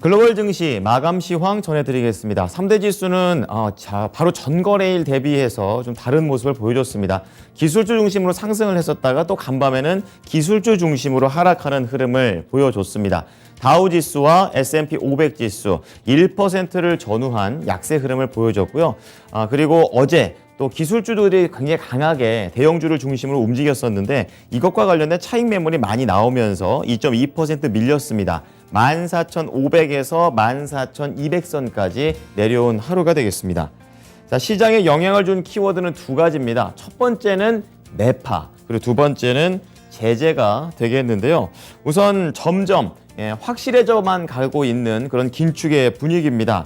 글로벌 증시 마감 시황 전해드리겠습니다. 3대 지수는 바로 전거래일 대비해서 좀 다른 모습을 보여줬습니다. 기술주 중심으로 상승을 했었다가 또 간밤에는 기술주 중심으로 하락하는 흐름을 보여줬습니다. 다우지수와 S&P 500 지수 1%를 전후한 약세 흐름을 보여줬고요. 그리고 어제 또 기술주들이 굉장히 강하게 대형주를 중심으로 움직였었는데 이것과 관련된 차익 매물이 많이 나오면서 2.2% 밀렸습니다. 14,500에서 14,200선까지 내려온 하루가 되겠습니다. 자, 시장에 영향을 준 키워드는 두 가지입니다. 첫 번째는 매파, 그리고 두 번째는 제재가 되겠는데요. 우선 점점 확실해져만 가고 있는 그런 긴축의 분위기입니다.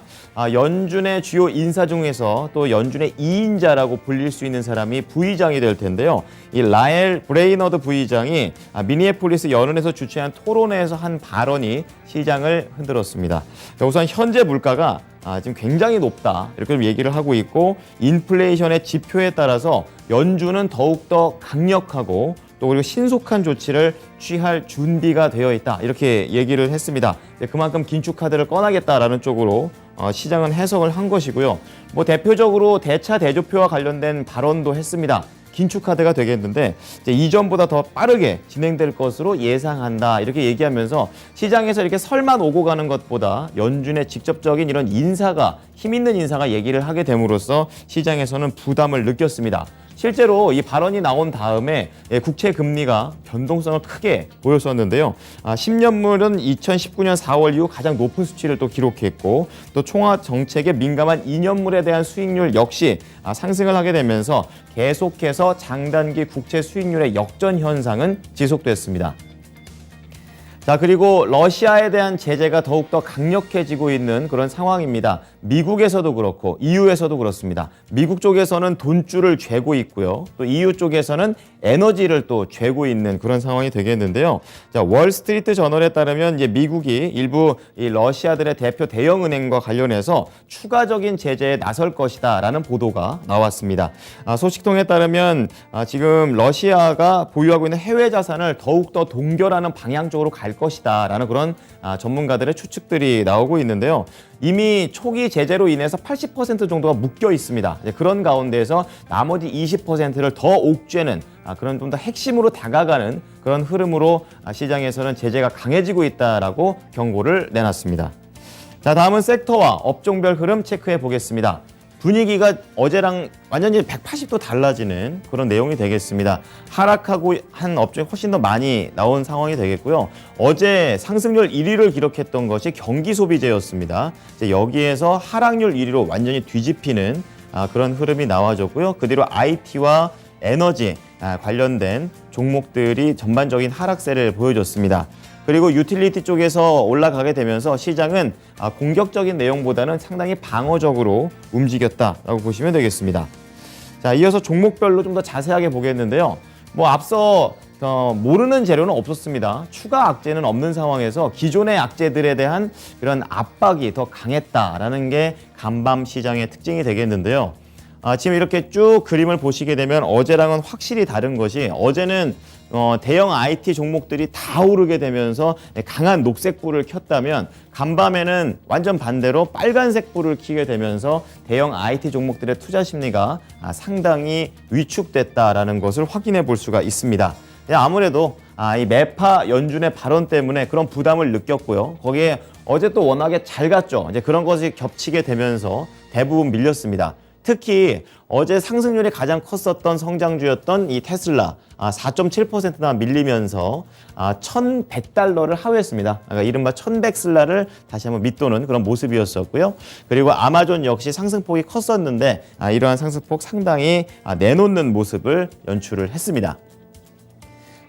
연준의 주요 인사 중에서 또 연준의 2인자라고 불릴 수 있는 사람이 부의장이 될 텐데요. 이 라엘 브레이너드 부의장이 미니애폴리스 연은에서 주최한 토론회에서 한 발언이 시장을 흔들었습니다. 우선 현재 물가가 지금 굉장히 높다 이렇게 좀 얘기를 하고 있고 인플레이션의 지표에 따라서 연준은 더욱더 강력하고 또 그리고 신속한 조치를 취할 준비가 되어 있다 이렇게 얘기를 했습니다. 그만큼 긴축 카드를 꺼나겠다라는 쪽으로 시장은 해석을 한 것이고요. 뭐 대표적으로 대차 대조표와 관련된 발언도 했습니다. 긴축 카드가 되겠는데 이제 이전보다 더 빠르게 진행될 것으로 예상한다 이렇게 얘기하면서 시장에서 이렇게 설만 오고 가는 것보다 연준의 직접적인 이런 인사가 힘 있는 인사가 얘기를 하게 됨으로써 시장에서는 부담을 느꼈습니다. 실제로 이 발언이 나온 다음에 국채 금리가 변동성을 크게 보였었는데요. 10년물은 2019년 4월 이후 가장 높은 수치를 또 기록했고 또 총화 정책에 민감한 2년물에 대한 수익률 역시 상승을 하게 되면서 계속해서 장단기 국채 수익률의 역전 현상은 지속됐습니다. 자, 그리고 러시아에 대한 제재가 더욱더 강력해지고 있는 그런 상황입니다. 미국에서도 그렇고 EU에서도 그렇습니다. 미국 쪽에서는 돈줄을 죄고 있고요. 또 EU 쪽에서는 에너지를 또 죄고 있는 그런 상황이 되겠는데요. 자, 월스트리트 저널에 따르면 이제 미국이 일부 이 러시아들의 대표 대형은행과 관련해서 추가적인 제재에 나설 것이다라는 보도가 나왔습니다. 소식통에 따르면 지금 러시아가 보유하고 있는 해외 자산을 더욱더 동결하는 방향 쪽으로 갈 것이다라는 그런 전문가들의 추측들이 나오고 있는데요. 이미 초기 제재로 인해서 80% 정도가 묶여 있습니다. 그런 가운데에서 나머지 20%를 더 옥죄는 그런 좀 더 핵심으로 다가가는 그런 흐름으로 시장에서는 제재가 강해지고 있다라고 경고를 내놨습니다. 자, 다음은 섹터와 업종별 흐름 체크해 보겠습니다. 분위기가 어제랑 완전히 180도 달라지는 그런 내용이 되겠습니다. 하락하고 한 업종이 훨씬 더 많이 나온 상황이 되겠고요. 어제 상승률 1위를 기록했던 것이 경기소비재였습니다. 이제 여기에서 하락률 1위로 완전히 뒤집히는 그런 흐름이 나와줬고요. 그 뒤로 IT와 에너지 관련된 종목들이 전반적인 하락세를 보여줬습니다. 그리고 유틸리티 쪽에서 올라가게 되면서 시장은 공격적인 내용보다는 상당히 방어적으로 움직였다라고 보시면 되겠습니다. 자, 이어서 종목별로 좀 더 자세하게 보겠는데요. 뭐 앞서 모르는 재료는 없었습니다. 추가 악재는 없는 상황에서 기존의 악재들에 대한 이런 압박이 더 강했다라는 게 간밤 시장의 특징이 되겠는데요. 지금 이렇게 쭉 그림을 보시게 되면 어제랑은 확실히 다른 것이 어제는 대형 IT 종목들이 다 오르게 되면서 강한 녹색 불을 켰다면 간밤에는 완전 반대로 빨간색 불을 켜게 되면서 대형 IT 종목들의 투자 심리가 상당히 위축됐다라는 것을 확인해 볼 수가 있습니다. 아무래도 이 매파 연준의 발언 때문에 그런 부담을 느꼈고요. 거기에 어제 또 워낙에 잘 갔죠. 이제 그런 것이 겹치게 되면서 대부분 밀렸습니다. 특히 어제 상승률이 가장 컸었던 성장주였던 이 테슬라 4.7%나 밀리면서 $1,100를 하회했습니다. 그러니까 이른바 1,100슬라를 다시 한번 밑도는 그런 모습이었었고요. 그리고 아마존 역시 상승폭이 컸었는데 이러한 상승폭 상당히 내놓는 모습을 연출을 했습니다.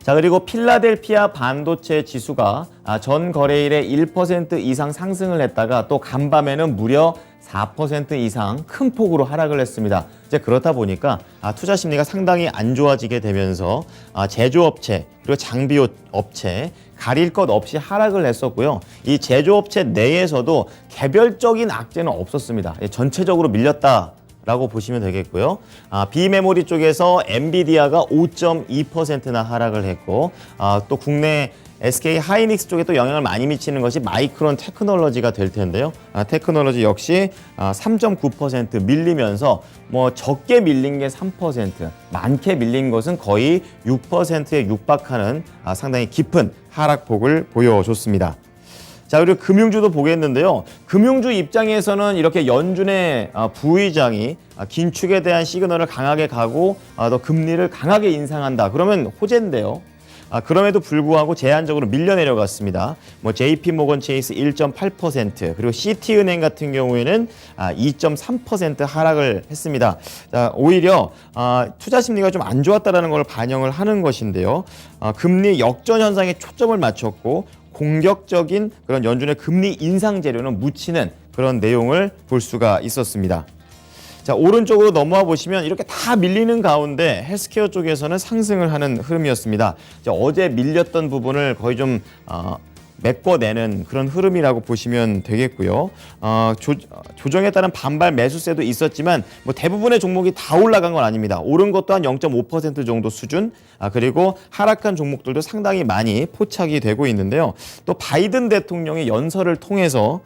자, 그리고 필라델피아 반도체 지수가 전 거래일에 1% 이상 상승을 했다가 또 간밤에는 무려 4% 이상 큰 폭으로 하락을 했습니다. 이제 그렇다 보니까 투자 심리가 상당히 안 좋아지게 되면서 제조업체 그리고 장비업체 가릴 것 없이 하락을 했었고요. 이 제조업체 내에서도 개별적인 악재는 없었습니다. 전체적으로 밀렸다라고 보시면 되겠고요. 비메모리 쪽에서 엔비디아가 5.2%나 하락을 했고 또 국내 SK 하이닉스 쪽에 또 영향을 많이 미치는 것이 마이크론 테크놀로지가 될 텐데요. 테크놀로지 역시 3.9% 밀리면서 뭐 적게 밀린 게 3%, 많게 밀린 것은 거의 6%에 육박하는 상당히 깊은 하락폭을 보여줬습니다. 자, 그리고 금융주도 보겠는데요. 금융주 입장에서는 이렇게 연준의 부의장이 긴축에 대한 시그널을 강하게 가고 더 금리를 강하게 인상한다. 그러면 호재인데요. 그럼에도 불구하고 제한적으로 밀려 내려갔습니다. 뭐 JP 모건 체이스 1.8% 그리고 시티은행 같은 경우에는 2.3% 하락을 했습니다. 자, 오히려 투자 심리가 좀 안 좋았다라는 걸 반영을 하는 것인데요. 금리 역전 현상에 초점을 맞췄고 공격적인 그런 연준의 금리 인상 재료는 묻히는 그런 내용을 볼 수가 있었습니다. 자, 오른쪽으로 넘어와 보시면 이렇게 다 밀리는 가운데 헬스케어 쪽에서는 상승을 하는 흐름이었습니다. 자, 어제 밀렸던 부분을 거의 좀 메꿔내는 그런 흐름이라고 보시면 되겠고요. 조정에 따른 반발 매수세도 있었지만 뭐 대부분의 종목이 다 올라간 건 아닙니다. 오른 것도 한 0.5% 정도 수준, 그리고 하락한 종목들도 상당히 많이 포착이 되고 있는데요. 또 바이든 대통령의 연설을 통해서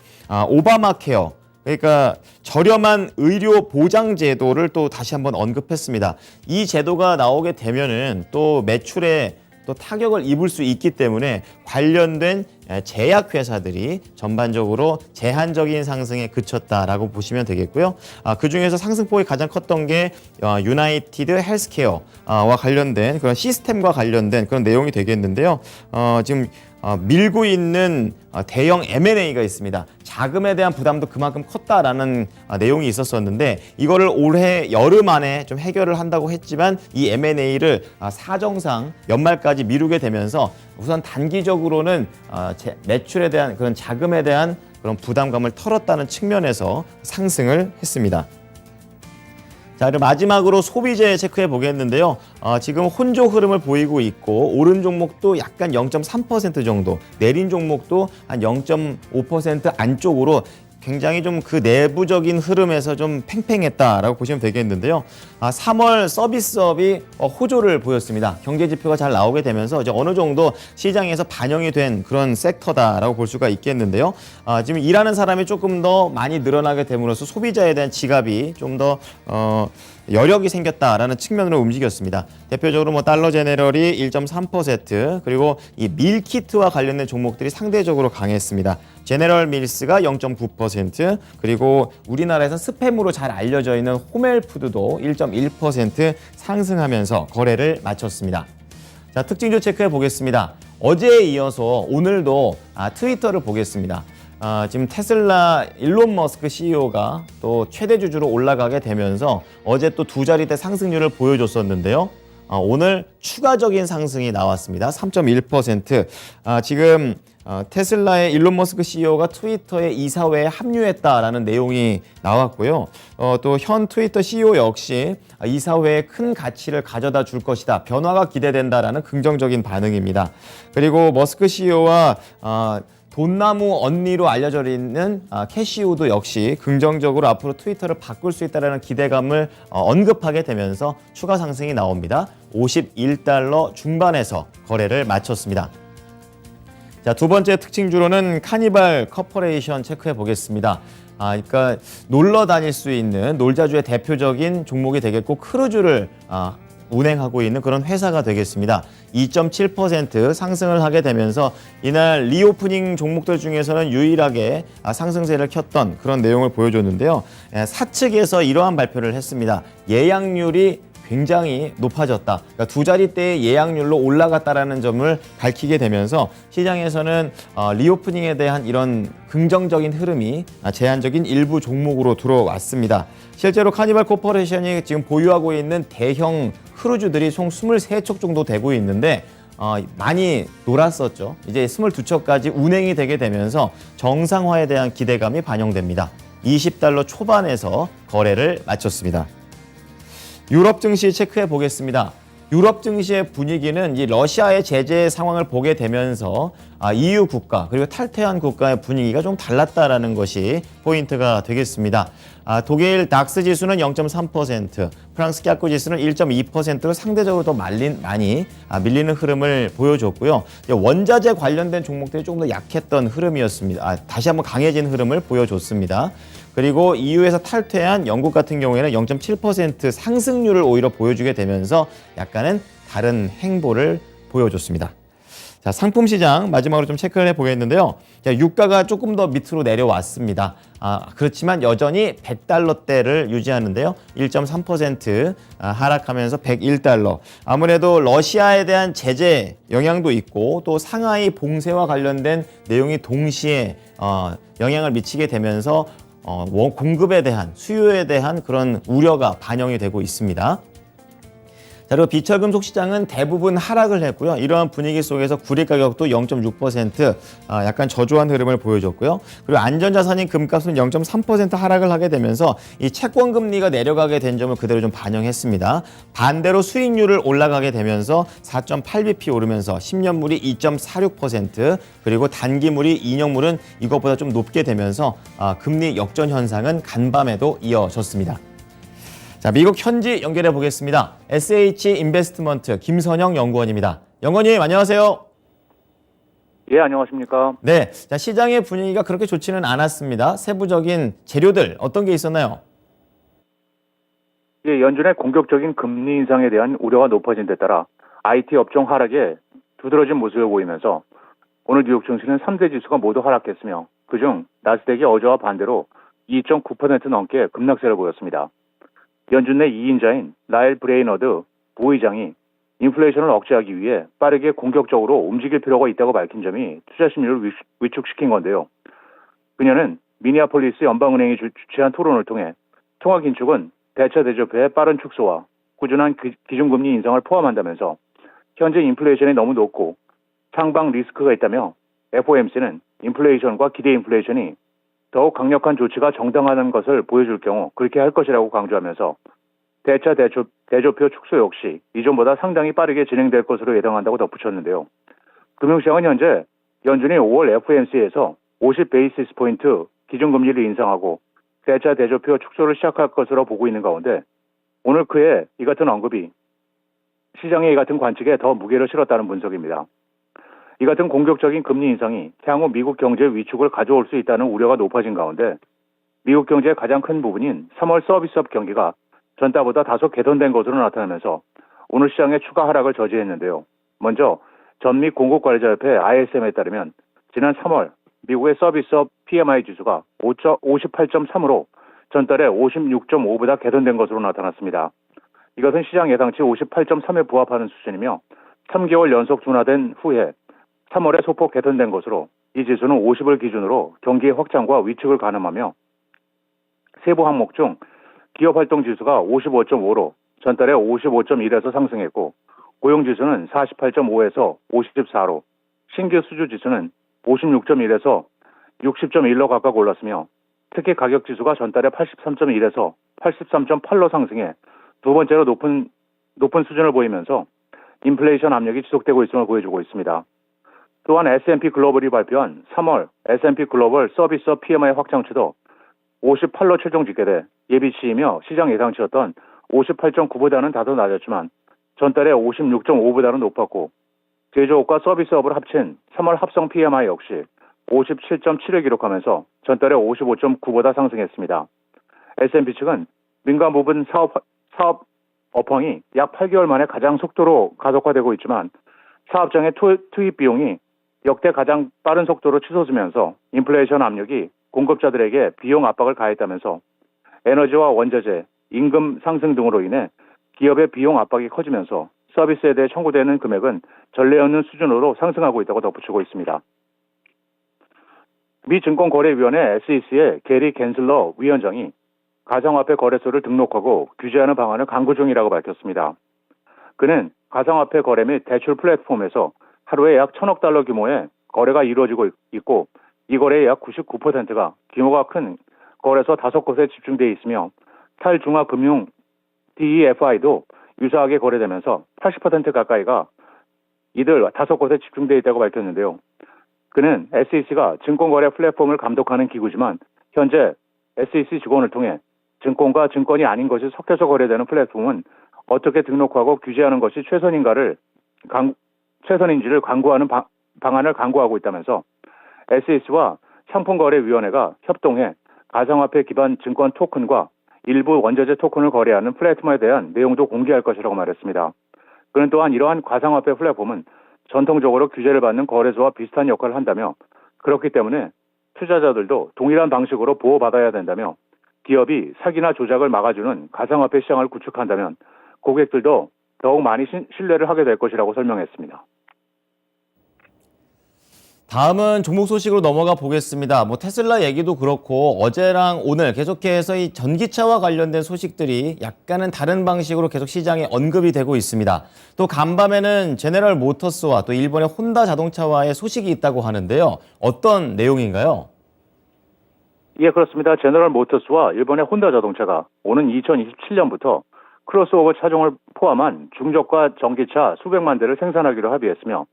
오바마 케어, 그러니까 저렴한 의료 보장 제도를 또 다시 한번 언급했습니다. 이 제도가 나오게 되면은 또 매출에 또 타격을 입을 수 있기 때문에 관련된 제약회사들이 전반적으로 제한적인 상승에 그쳤다라고 보시면 되겠고요. 그중에서 상승폭이 가장 컸던 게 유나이티드 헬스케어와 관련된 그런 시스템과 관련된 그런 내용이 되겠는데요. 지금 밀고 있는 대형 M&A가 있습니다. 자금에 대한 부담도 그만큼 컸다라는 내용이 있었었는데 이거를 올해 여름 안에 좀 해결을 한다고 했지만 이 M&A를 사정상 연말까지 미루게 되면서 우선 단기적으로는 매출에 대한 그런 자금에 대한 그런 부담감을 털었다는 측면에서 상승을 했습니다. 자, 그리고 마지막으로 소비재 체크해 보겠는데요. 지금 혼조 흐름을 보이고 있고 오른 종목도 약간 0.3% 정도, 내린 종목도 한 0.5% 안쪽으로 굉장히 좀 그 내부적인 흐름에서 좀 팽팽했다라고 보시면 되겠는데요. 3월 서비스업이 호조를 보였습니다. 경제 지표가 잘 나오게 되면서 이제 어느 정도 시장에서 반영이 된 그런 섹터다라고 볼 수가 있겠는데요. 지금 일하는 사람이 조금 더 많이 늘어나게 됨으로써 소비자에 대한 지갑이 좀 더 여력이 생겼다라는 측면으로 움직였습니다. 대표적으로 뭐 달러 제네럴이 1.3% 그리고 이 밀키트와 관련된 종목들이 상대적으로 강했습니다. 제네럴 밀스가 0.9% 그리고 우리나라에서 스팸으로 잘 알려져 있는 호멜푸드도 1.1% 상승하면서 거래를 마쳤습니다. 자, 특징주 체크해 보겠습니다. 어제에 이어서 오늘도 트위터를 보겠습니다. 지금 테슬라 일론 머스크 CEO가 또 최대 주주로 올라가게 되면서 어제 또 두 자리대 상승률을 보여줬었는데요. 오늘 추가적인 상승이 나왔습니다. 3.1%. 지금 테슬라의 일론 머스크 CEO가 트위터의 이사회에 합류했다라는 내용이 나왔고요. 또 현 트위터 CEO 역시 이사회에 큰 가치를 가져다 줄 것이다. 변화가 기대된다라는 긍정적인 반응입니다. 그리고 머스크 CEO와 돈나무 언니로 알려져 있는 캐시우도 역시 긍정적으로 앞으로 트위터를 바꿀 수 있다는 기대감을 언급하게 되면서 추가 상승이 나옵니다. 51달러 중반에서 거래를 마쳤습니다. 자, 두 번째 특징주로는 카니발 코퍼레이션 체크해 보겠습니다. 그러니까 놀러 다닐 수 있는 놀자주의 대표적인 종목이 되겠고 크루즈를 운행하고 있는 그런 회사가 되겠습니다. 2.7% 상승을 하게 되면서 이날 리오프닝 종목들 중에서는 유일하게 상승세를 켰던 그런 내용을 보여줬는데요. 사측에서 이러한 발표를 했습니다. 예약률이 굉장히 높아졌다. 그러니까 두 자릿대의 예약률로 올라갔다라는 점을 밝히게 되면서 시장에서는 리오프닝에 대한 이런 긍정적인 흐름이 제한적인 일부 종목으로 들어왔습니다. 실제로 카니발 코퍼레이션이 지금 보유하고 있는 대형 크루즈들이 총 23척 정도 되고 있는데 많이 놀았었죠. 이제 22척까지 운행이 되게 되면서 정상화에 대한 기대감이 반영됩니다. 20달러 초반에서 거래를 마쳤습니다. 유럽 증시 체크해 보겠습니다. 유럽 증시의 분위기는 이 러시아의 제재 상황을 보게 되면서 EU 국가 그리고 탈퇴한 국가의 분위기가 좀 달랐다라는 것이 포인트가 되겠습니다. 독일 닥스 지수는 0.3%, 프랑스 캬크 지수는 1.2%로 상대적으로 더 많이 밀리는 흐름을 보여줬고요. 원자재 관련된 종목들이 조금 더 약했던 흐름이었습니다. 다시 한번 강해진 흐름을 보여줬습니다. 그리고 EU에서 탈퇴한 영국 같은 경우에는 0.7% 상승률을 오히려 보여주게 되면서 약간은 다른 행보를 보여줬습니다. 자, 상품 시장 마지막으로 좀 체크를 해보겠는데요. 자, 유가가 조금 더 밑으로 내려왔습니다. 그렇지만 여전히 100달러대를 유지하는데요. 1.3% 하락하면서 101달러. 아무래도 러시아에 대한 제재 영향도 있고 또 상하이 봉쇄와 관련된 내용이 동시에 영향을 미치게 되면서 공급에 대한 수요에 대한 그런 우려가 반영이 되고 있습니다. 자, 그리고 비철금속 시장은 대부분 하락을 했고요. 이러한 분위기 속에서 구리 가격도 0.6% 약간 저조한 흐름을 보여줬고요. 그리고 안전자산인 금값은 0.3% 하락을 하게 되면서 이 채권 금리가 내려가게 된 점을 그대로 좀 반영했습니다. 반대로 수익률을 올라가게 되면서 4.8bp 오르면서 10년물이 2.46% 그리고 단기물이 2년물은 이것보다 좀 높게 되면서 금리 역전 현상은 간밤에도 이어졌습니다. 자, 미국 현지 연결해 보겠습니다. SH 인베스트먼트 김선영 연구원입니다. 연구원님 안녕하세요. 예, 안녕하십니까. 네, 자, 시장의 분위기가 그렇게 좋지는 않았습니다. 세부적인 재료들 어떤 게 있었나요? 예, 연준의 공격적인 금리 인상에 대한 우려가 높아진 데 따라 IT 업종 하락에 두드러진 모습을 보이면서 오늘 뉴욕 증시는 3대 지수가 모두 하락했으며 그중 나스닥이 어제와 반대로 2.9% 넘게 급락세를 보였습니다. 연준 내 2인자인 라일 브레이너드 부의장이 인플레이션을 억제하기 위해 빠르게 공격적으로 움직일 필요가 있다고 밝힌 점이 투자 심리를 위축시킨 건데요. 그녀는 미니애폴리스 연방은행이 주최한 토론을 통해 통화긴축은 대차 대조표의 빠른 축소와 꾸준한 기준금리 인상을 포함한다면서 현재 인플레이션이 너무 높고 상방 리스크가 있다며 FOMC는 인플레이션과 기대 인플레이션이 더욱 강력한 조치가 정당화하는 것을 보여줄 경우 그렇게 할 것이라고 강조하면서 대차 대조표 축소 역시 이전보다 상당히 빠르게 진행될 것으로 예상한다고 덧붙였는데요. 금융시장은 현재 연준이 5월 FOMC에서 50 베이시스 포인트 기준금리를 인상하고 대차 대조표 축소를 시작할 것으로 보고 있는 가운데 오늘 그의 이 같은 언급이 시장의 이 같은 관측에 더 무게를 실었다는 분석입니다. 이 같은 공격적인 금리 인상이 향후 미국 경제 위축을 가져올 수 있다는 우려가 높아진 가운데 미국 경제의 가장 큰 부분인 3월 서비스업 경기가 전달보다 다소 개선된 것으로 나타나면서 오늘 시장의 추가 하락을 저지했는데요. 먼저 전미 공급관리자협회 ISM에 따르면 지난 3월 미국의 서비스업 PMI 지수가 58.3으로 전달에 56.5보다 개선된 것으로 나타났습니다. 이것은 시장 예상치 58.3에 부합하는 수준이며 3개월 연속 둔화된 후에 3월에 소폭 개선된 것으로 이 지수는 50을 기준으로 경기의 확장과 위축을 가늠하며 세부 항목 중 기업활동지수가 55.5로 전달에 55.1에서 상승했고 고용지수는 48.5에서 50.4로 신규 수주지수는 56.1에서 60.1로 각각 올랐으며 특히 가격지수가 전달에 83.1에서 83.8로 상승해 두 번째로 높은 수준을 보이면서 인플레이션 압력이 지속되고 있음을 보여주고 있습니다. 또한 S&P 글로벌이 발표한 3월 S&P 글로벌 서비스업 PMI 확장치도 58로 최종 집계돼 예비치이며 시장 예상치였던 58.9보다는 다소 낮았지만 전달에 56.5보다는 높았고 제조업과 서비스업을 합친 3월 합성 PMI 역시 57.7을 기록하면서 전달에 55.9보다 상승했습니다. S&P 측은 민간 부분 사업 업황이 약 8개월 만에 가장 속도로 가속화되고 있지만 사업장의 투입 비용이 역대 가장 빠른 속도로 치솟으면서 인플레이션 압력이 공급자들에게 비용 압박을 가했다면서 에너지와 원자재, 임금 상승 등으로 인해 기업의 비용 압박이 커지면서 서비스에 대해 청구되는 금액은 전례 없는 수준으로 상승하고 있다고 덧붙이고 있습니다. 미 증권거래위원회 SEC의 게리 겐슬러 위원장이 가상화폐 거래소를 등록하고 규제하는 방안을 강구 중이라고 밝혔습니다. 그는 가상화폐 거래 및 대출 플랫폼에서 하루에 약 1,000억 달러 규모의 거래가 이루어지고 있고 이 거래의 약 99%가 규모가 큰 거래소 5곳에 집중되어 있으며 탈중앙금융 DEFI도 유사하게 거래되면서 80% 가까이가 이들 5곳에 집중되어 있다고 밝혔는데요. 그는 SEC가 증권거래 플랫폼을 감독하는 기구지만 현재 SEC 직원을 통해 증권과 증권이 아닌 것이 섞여서 거래되는 플랫폼은 어떻게 등록하고 규제하는 것이 최선인지를 강구하는 방안을 강구하고 있다면서 SEC와 상품거래위원회가 협동해 가상화폐 기반 증권 토큰과 일부 원자재 토큰을 거래하는 플랫폼에 대한 내용도 공개할 것이라고 말했습니다. 그는 또한 이러한 가상화폐 플랫폼은 전통적으로 규제를 받는 거래소와 비슷한 역할을 한다며 그렇기 때문에 투자자들도 동일한 방식으로 보호받아야 된다며 기업이 사기나 조작을 막아주는 가상화폐 시장을 구축한다면 고객들도 더욱 많이 신뢰를 하게 될 것이라고 설명했습니다. 다음은 종목 소식으로 넘어가 보겠습니다. 테슬라 얘기도 그렇고 어제랑 오늘 계속해서 이 전기차와 관련된 소식들이 약간은 다른 방식으로 계속 시장에 언급이 되고 있습니다. 또 간밤에는 제네럴 모터스와 또 일본의 혼다 자동차와의 소식이 있다고 하는데요. 어떤 내용인가요? 예, 그렇습니다. 제너럴 모터스와 일본의 혼다 자동차가 오는 2027년부터 크로스오버 차종을 포함한 중저가 전기차 수백만 대를 생산하기로 합의했으며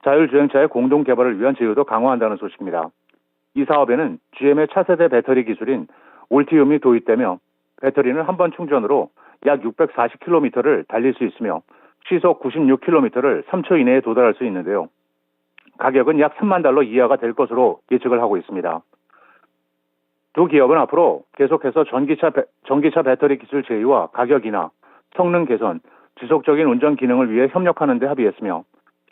자율주행차의 공동 개발을 위한 제휴도 강화한다는 소식입니다. 이 사업에는 GM의 차세대 배터리 기술인 올티움이 도입되며 배터리는 한 번 충전으로 약 640km를 달릴 수 있으며 시속 96km를 3초 이내에 도달할 수 있는데요. 가격은 약 3만 달러 이하가 될 것으로 예측을 하고 있습니다. 두 기업은 앞으로 계속해서 전기차 배터리 기술 제휴와 가격 인하, 성능 개선, 지속적인 운전 기능을 위해 협력하는 데 합의했으며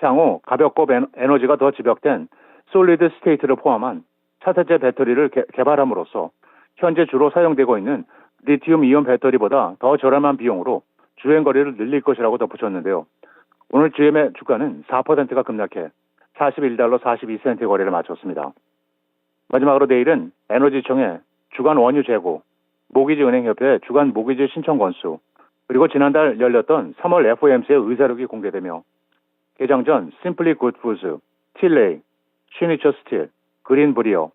향후 가볍고 에너지가 더 집약된 솔리드 스테이트를 포함한 차세대 배터리를 개발함으로써 현재 주로 사용되고 있는 리튬 이온 배터리보다 더 저렴한 비용으로 주행거리를 늘릴 것이라고 덧붙였는데요. 오늘 GM의 주가는 4%가 급락해 41달러 42센트 거래를 마쳤습니다. 마지막으로 내일은 에너지청의 주간 원유 재고, 모기지은행협회 주간 모기지 신청 건수, 그리고 지난달 열렸던 3월 FOMC의 의사록이 공개되며 개장 전 심플리 굿푸드, 틸레이, 슈니처 스틸, 그린 브리어,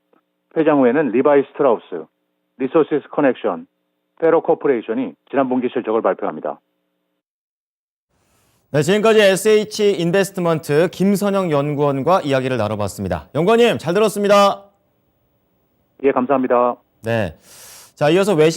회장 후에는 리바이 스트라우스, 리소시스 커넥션, 페로 코퍼레이션이 지난 분기 실적을 발표합니다. 네, 지금까지 SH 인베스트먼트 김선영 연구원과 이야기를 나눠봤습니다. 연구원님 잘 들었습니다. 예, 감사합니다. 네. 자, 이어서 외신